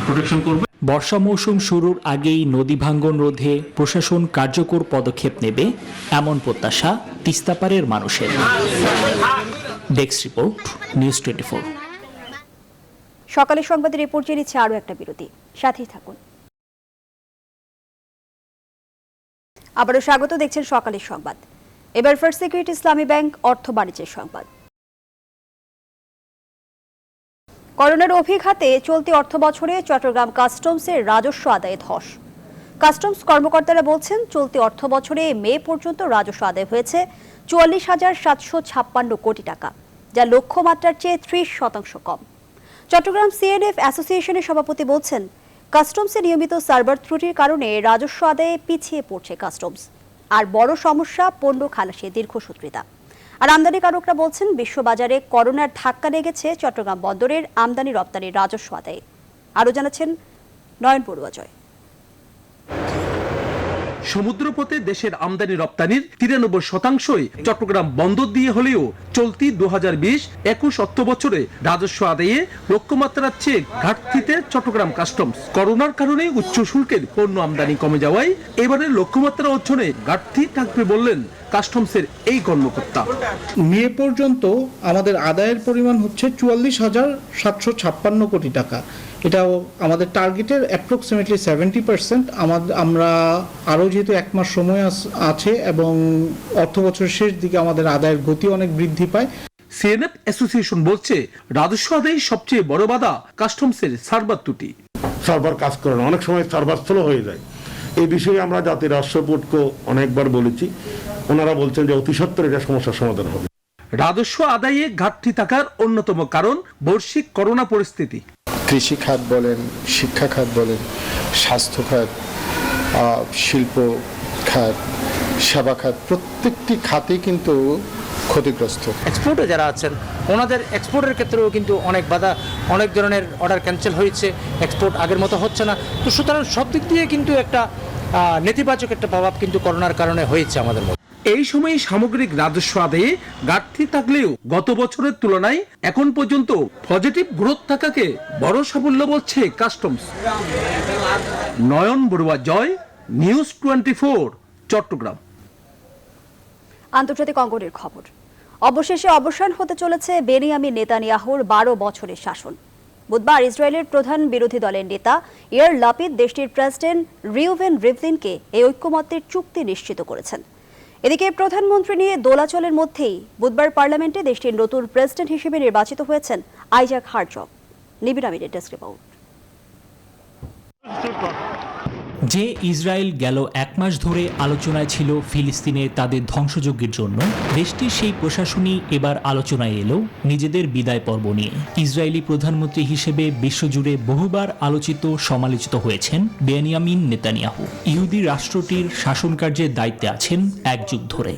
প্রোটেকশন করব। বর্ষা মৌসুম শুরুর আগেই নদী ভাঙ্গন রোধে প্রশাসন কার্যকর পদক্ষেপ নেবে এমন প্রত্যাশা তিস্তাপাড়ের মানুষের। Desk report, news 24। সকালের সংবাদের রিপোর্ট নিচ্ছে আরও একটা বিরতি, সাথেই থাকুন। আবারও স্বাগত, দেখছেন সকালের সংবাদ। এবার ফার্স্ট সিকিউরিটি ইসলামী ব্যাংক অর্থ বাণিজ্যের সংবাদ। করোনার অভিঘাতে চলতি অর্থ বছরে চট্টগ্রাম কাস্টমসের রাজস্ব আদায়ে ধস। কাস্টমস কর্মকর্তারা বলছেন, চলতি অর্থ বছরে মে পর্যন্ত রাজস্ব আদায় হয়েছে 44,756 কোটি টাকা, যা লক্ষ্যমাত্রার চেয়ে 30% কম। চট্টগ্রাম সিএনএফ অ্যাসোসিয়েশনের সভাপতি বলছেন, কাস্টমসে নিয়মিত সার্ভার ত্রুটির কারণে রাজস্ব আদায়ে পিছিয়ে পড়ছে কাস্টমস। আর বড় সমস্যা পণ্য খালাসে দীর্ঘসূত্রিতা। আর আমদানিকারকরা বলছেন, বিশ্ববাজারে করোনার ধাক্কা লেগেছে চট্টগ্রাম বন্দরের আমদানি রপ্তানির রাজস্ব আদায়ে। আরও জানাচ্ছেন নয়ন বড়ুয়া জয়। সমুদ্রপথে দেশের আমদানি রপ্তানির 93% চট্টগ্রাম বন্দর দিয়ে হলেও চলতি 2020-21 অর্থ বছরে রাজস্ব আদায়ে লক্ষ্যমাত্রার চেয়ে ঘাটতিতে চট্টগ্রাম কাস্টমস। করোনার কারণে উচ্চ শুল্কের পণ্য আমদানি কমে যাওয়ায় এবারের লক্ষ্যমাত্রা অর্জনে ঘাটতি থাকবে বললেন কাস্টমসের এই কর্মকর্তা। মে পর্যন্ত আমাদের আদায়ের পরিমাণ হচ্ছে 44,756 কোটি টাকা। এটাও আমাদের টার্গেটের অ্যাপ্রক্সিমেটলি 70%। আমরা আরও যেহেতু 1 মাস সময় আছে এবং অর্থ বছরের শেষ দিকে আমাদের আদায়ের গতি অনেক বৃদ্ধি পায়। সিএনএফ অ্যাসোসিয়েশন বলছে, রাজস্ব আদায়ের সবচেয়ে বড় বাধা কাস্টমসের সার্ভার ত্রুটি। সার্ভার কাজ করে না, অনেক সময় সার্ভার স্লো হয়ে যায়। এই বিষয়ে আমরা জাতীয় রাজস্ব বোর্ডকে অনেকবার বলেছি, ওনারা বলছেন যে অতি সত্বর এটা সমস্যার সমাধান হবে। রাজস্ব আদায়ে ঘাটতি থাকার অন্যতম কারণ বৈশ্বিক করোনা পরিস্থিতি। কৃষি খাত বলেন, শিক্ষা খাত বলেন, স্বাস্থ্য খাত, শিল্প খাত, সেবা খাত, প্রত্যেকটি খাতেই কিন্তু ক্ষতিগ্রস্ত। এক্সপোর্টে যারা আছেন ওনাদের এক্সপোর্টের ক্ষেত্রেও কিন্তু অনেক বাধা, অনেক ধরনের অর্ডার ক্যান্সেল হয়েছে, এক্সপোর্ট আগের মতো হচ্ছে না। তো সুতরাং সব দিক দিয়ে কিন্তু একটা নেতিবাচক একটা প্রভাব কিন্তু করোনার কারণে হয়েছে আমাদের মধ্যে। এই সময়ে সামগ্রিক রাজস্ব আদায়ে ঘাটতি থাকলেও গত বছরের তুলনায় এখন পর্যন্ত পজিটিভ গ্রোথ থাকাকে বড় সাফল্য বলছে কাস্টমস। নয়ন বড়ুয়া জয়, নিউজ 24, চট্টগ্রাম। আন্তর্জাতিক অঙ্গনের খবর। অবশেষে অবসান হতে চলেছে বেনিয়ামিন নেতানিয়াহুর 12 বছরের শাসন। বুধবার ইসরায়েলের প্রধান বিরোধী দলের নেতা ইয়ার লাপিদ দেশটির প্রেসিডেন্ট রিউভেন রিভলিনকে এই ঐক্যমত্যের চুক্তি নিশ্চিত করেছেন। এদিকে প্রধানমন্ত্রী নিয়ে দোলাচলের মধ্যেই বুধবার পার্লামেন্টে দেশটির নতুন প্রেসিডেন্ট হিসেবে নির্বাচিত হয়েছেন আইজাক হারজগ। নিবিড় আমিরের ডেস্ক রিপোর্ট। যে ইসরায়েল গেল এক মাস ধরে আলোচনায় ছিল ফিলিস্তিনে তাদের ধ্বংসযজ্ঞের জন্য, দেশটির সেই প্রশাসনই এবার আলোচনায় এলো নিজেদের বিদায় পর্ব নিয়ে। ইসরায়েলি প্রধানমন্ত্রী হিসেবে বিশ্বজুড়ে বহুবার আলোচিত সমালোচিত হয়েছেন বেনিয়ামিন নেতানিয়াহু। ইহুদি রাষ্ট্রটির শাসনকার্যের দায়িত্বে আছেন এক যুগ ধরে।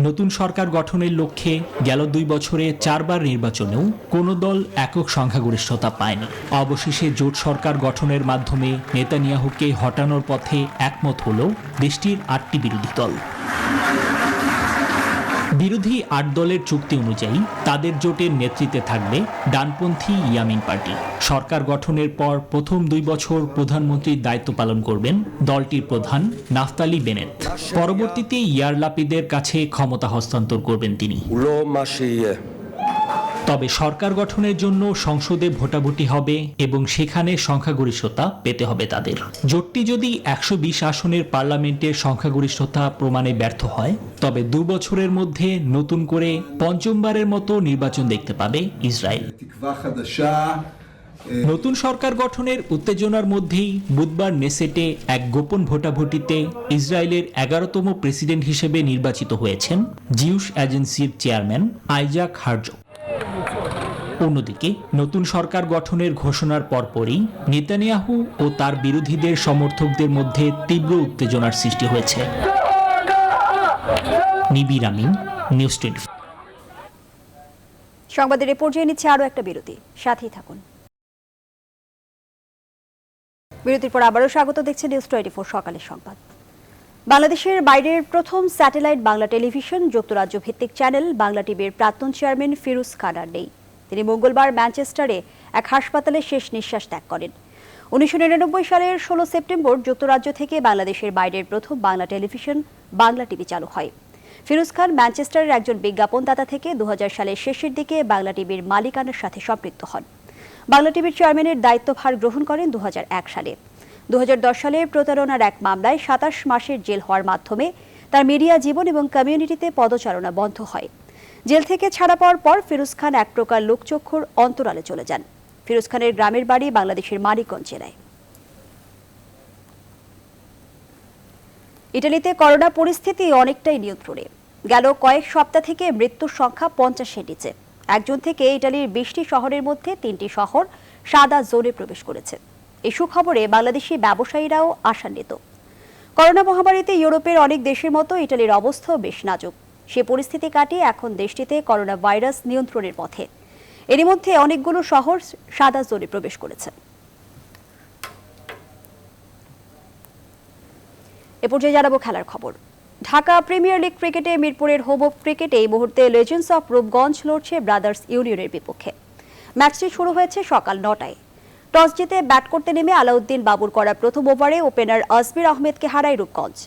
নতুন সরকার গঠনের লক্ষ্যে গেল 2 বছরে 4 বার নির্বাচনেও কোনো দল একক সংখ্যাগরিষ্ঠতা পায়নি। অবশেষে জোট সরকার গঠনের মাধ্যমে নেতানিয়াহুকে হটানোর পথে একমত হল দেশটির 8টি বিরোধী দল। বিরোধী 8 দলের চুক্তি অনুযায়ী তাদের জোটের নেতৃত্বে থাকবে ডানপন্থী ইয়ামিন পার্টি। সরকার গঠনের পর প্রথম 2 বছর প্রধানমন্ত্রীর দায়িত্ব পালন করবেন দলটির প্রধান নাফতালি বেনেট। পরবর্তীতে ইয়ার লাপিদের কাছে ক্ষমতা হস্তান্তর করবেন তিনি। তবে সরকার গঠনের জন্য সংসদে ভোটাভুটি হবে এবং সেখানে সংখ্যাগরিষ্ঠতা পেতে হবে তাদের। জোটটি যদি 120 আসনের পার্লামেন্টের সংখ্যাগরিষ্ঠতা প্রমাণে ব্যর্থ হয়, তবে 2 বছরের মধ্যে নতুন করে পঞ্চমবারের মতো নির্বাচন দেখতে পাবে ইসরায়েল। নতুন সরকার গঠনের উত্তেজনার মধ্যেই বুধবার নেসেটে এক গোপন ভোটাভুটিতে ইসরায়েলের 11তম প্রেসিডেন্ট হিসেবে নির্বাচিত হয়েছেন জিউস এজেন্সির চেয়ারম্যান আইজাক হারজগ। অন্যদিকে নতুন সরকার গঠনের ঘোষণার পরপরই নেতানিয়াহু ও তার বিরোধীদের সমর্থকদের মধ্যে তীব্র উত্তেজনার সৃষ্টি হয়েছে। নিবিড় আমিন, নিউজ 24। সংবাদের এ পর্যায়ে নিচ্ছে আরও একটা বিরতি, সাথেই থাকুন। বিরতির পর আবারও স্বাগত, দেখছে নিউজ 24 সকালের সংবাদ। বাংলাদেশের বাইরের প্রথম স্যাটেলাইট বাংলা টেলিভিশন যুক্তরাজ্য ভিত্তিক চ্যানেল বাংলা টিভির প্রাক্তন চেয়ারম্যান ফিরোজ খান আর নেই। তিনি মঙ্গলবার ম্যানচেস্টারে এক হাসপাতালে শেষ নিঃশ্বাস ত্যাগ করেন। 1999 সালের 16 সেপ্টেম্বর যুক্তরাজ্য থেকে বাংলাদেশের বাইরের প্রথম বাংলা টেলিভিশন বাংলা টিভি চালু হয়। ফিরোজ খান ম্যানচেস্টারের একজন বিজ্ঞাপনদাতা থেকে 2000 সালের শেষের দিকে বাংলা টিভির মালিকানার সাথে সম্পৃক্ত হন। বাংলা টিভির চেয়ারম্যানের দায়িত্বভার গ্রহণ করেন 2001 সালে। 2010 সালে প্রতারণার এক মামলায় 27 মাসের জেল হওয়ার মাধ্যমে তার মিডিয়া জীবন এবং কমিউনিটিতে পদচারণা বন্ধ হয়। জেল থেকে ছাড়া পাওয়ার পর ফিরোজ খান এক প্রকার লোকচক্ষুর অন্তরালে চলে যান। ফিরোজ খানের গ্রামের বাড়ি বাংলাদেশের মানিকগঞ্জ জেলায়। ইটালিতে করোনা পরিস্থিতি অনেকটাই নিয়ন্ত্রণে। গেল কয়েক সপ্তাহ থেকে মৃত্যুর সংখ্যা 50-এর নিচে। একজন থেকে ইটালির 20টি শহরের মধ্যে 3টি শহর সাদা জোনে প্রবেশ করেছে। এই সুখবরে বাংলাদেশি ব্যবসায়ীরাও আশান্বিত। করোনা মহামারীতে ইউরোপের অনেক দেশের মতো ইটালির অবস্থাও বেশ নাজুক। সে পরিস্থিতি কাটিয়ে এখন দেশটিতে করোনা ভাইরাস নিয়ন্ত্রণের পথে। এরই মধ্যে অনেকগুলো শহর সাদা জোনে প্রবেশ করেছে। এ পর্যায়ে জানাবো খেলার খবর। ঢাকা প্রিমিয়ার লিগ ক্রিকেটে মিরপুরের হোম অফ ক্রিকেটে এই মুহূর্তে লেজেন্ডস অফ রূপগঞ্জ লড়ছে ব্রাদার্স ইউনিয়নের বিপক্ষে। ম্যাচটি শুরু হয়েছে সকাল 9টায়। টস জিতে ব্যাট করতে নেমে আলাউদ্দিন বাবুর করা প্রথম ওভারে ওপেনার আসবির আহমেদকে হারায় রূপগঞ্জ।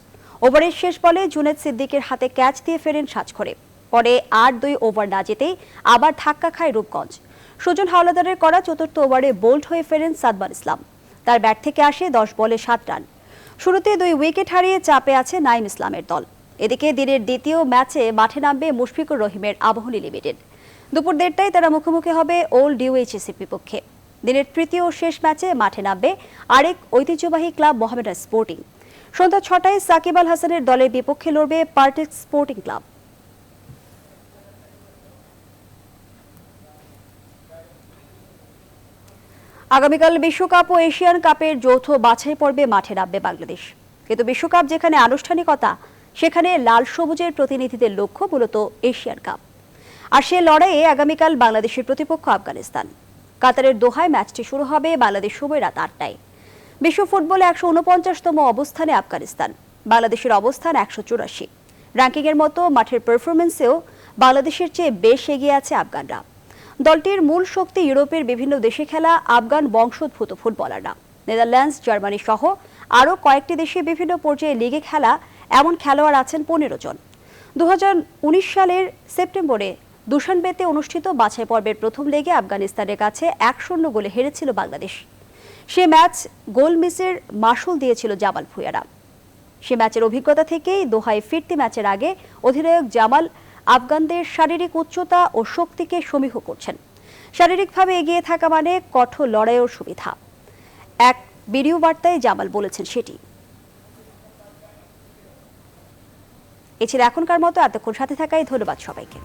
ওভারের শেষ বলে জুনেদ সিদ্দিকের হাতে ক্যাচ দিয়ে ফেরেন সাজঘরে। পরে 8-2 ওভার না যেতেই আবার ধাক্কা খায় রূপগঞ্জ। সুজন হাওলাদারের করা চতুর্থ ওভারে বোল্ড হয়ে ফেরেন সাদমান ইসলাম। তার ব্যাট থেকে আসে 10 বলে 7 রান। শুরুতে 2 উইকেট হারিয়ে চাপে আছে নাইম ইসলামের দল। এদিকে দিনের দ্বিতীয় ম্যাচে মাঠে নামবে মুশফিকুর রহিমের আবাহনী লিমিটেড। দুপুর 1:30টায় তারা মুখোমুখি হবে ওল্ড ইউএইচএসির বিপক্ষে। দিনের তৃতীয় ও শেষ ম্যাচে মাঠে নামবে আরেক ঐতিহ্যবাহী ক্লাব মোহামেডান স্পোর্টিং। সন্ধ্যা 6টায় সাকিব আল হাসানের দলের বিপক্ষে লড়বে পার্টেক্স স্পোর্টিং ক্লাব। আগামীকাল বিশ্বকাপ ও এশিয়ান কাপের যৌথ বাছাই পর্বে মাঠে নামবে বাংলাদেশ। কিন্তু বিশ্বকাপ যেখানে আনুষ্ঠানিকতা, সেখানে লাল সবুজের প্রতিনিধিদের লক্ষ্য মূলত এশিয়ান কাপ। আর সে লড়াইয়ে আগামীকাল বাংলাদেশের প্রতিপক্ষ আফগানিস্তান। কাতারের দোহায় ম্যাচটি শুরু হবে বাংলাদেশ সময় রাত 8টায়। বিশ্ব ফুটবলে 149তম অবস্থানে আফগানিস্তান। বাংলাদেশের অবস্থান 184। র্যাঙ্কিংয়ের মতো মাঠের পারফরমেন্সেও বাংলাদেশের চেয়ে বেশ এগিয়ে আছে আফগানরা। দলটির মূল শক্তি ইউরোপের বিভিন্ন দেশে খেলা আফগান বংশোদ্ভূত ফুটবলাররা। নেদারল্যান্ডস, জার্মানি সহ আরও কয়েকটি দেশে বিভিন্ন পর্যায়ে লিগে খেলা এমন খেলোয়াড় আছেন 15 জন। 2019 সালের সেপ্টেম্বরে দুশানবেতে অনুষ্ঠিত বাছাই পর্বের প্রথম লেগে আফগানিস্তানের কাছে 1-0 গোলে হেরেছিল বাংলাদেশ। সে ম্যাচ গোল মিসের মাসুল দিয়েছিল জামাল ভুঁইয়ারা। সে ম্যাচের অভিজ্ঞতা থেকেই দোহায় ফিরতি ম্যাচের আগে অধিনায়ক জামাল আফগানদের শারীরিক উচ্চতা ও শক্তিকে সমীহ করছেন। শারীরিকভাবে এগিয়ে থাকা মানে কঠোর লড়াইয়ের সুবিধা। এক ভিডিও বার্তায় জামাল বলেছেন সেটি। এ ছিল এখনকার মতো। এতক্ষণ সাথে থাকায় ধন্যবাদ সবাইকে।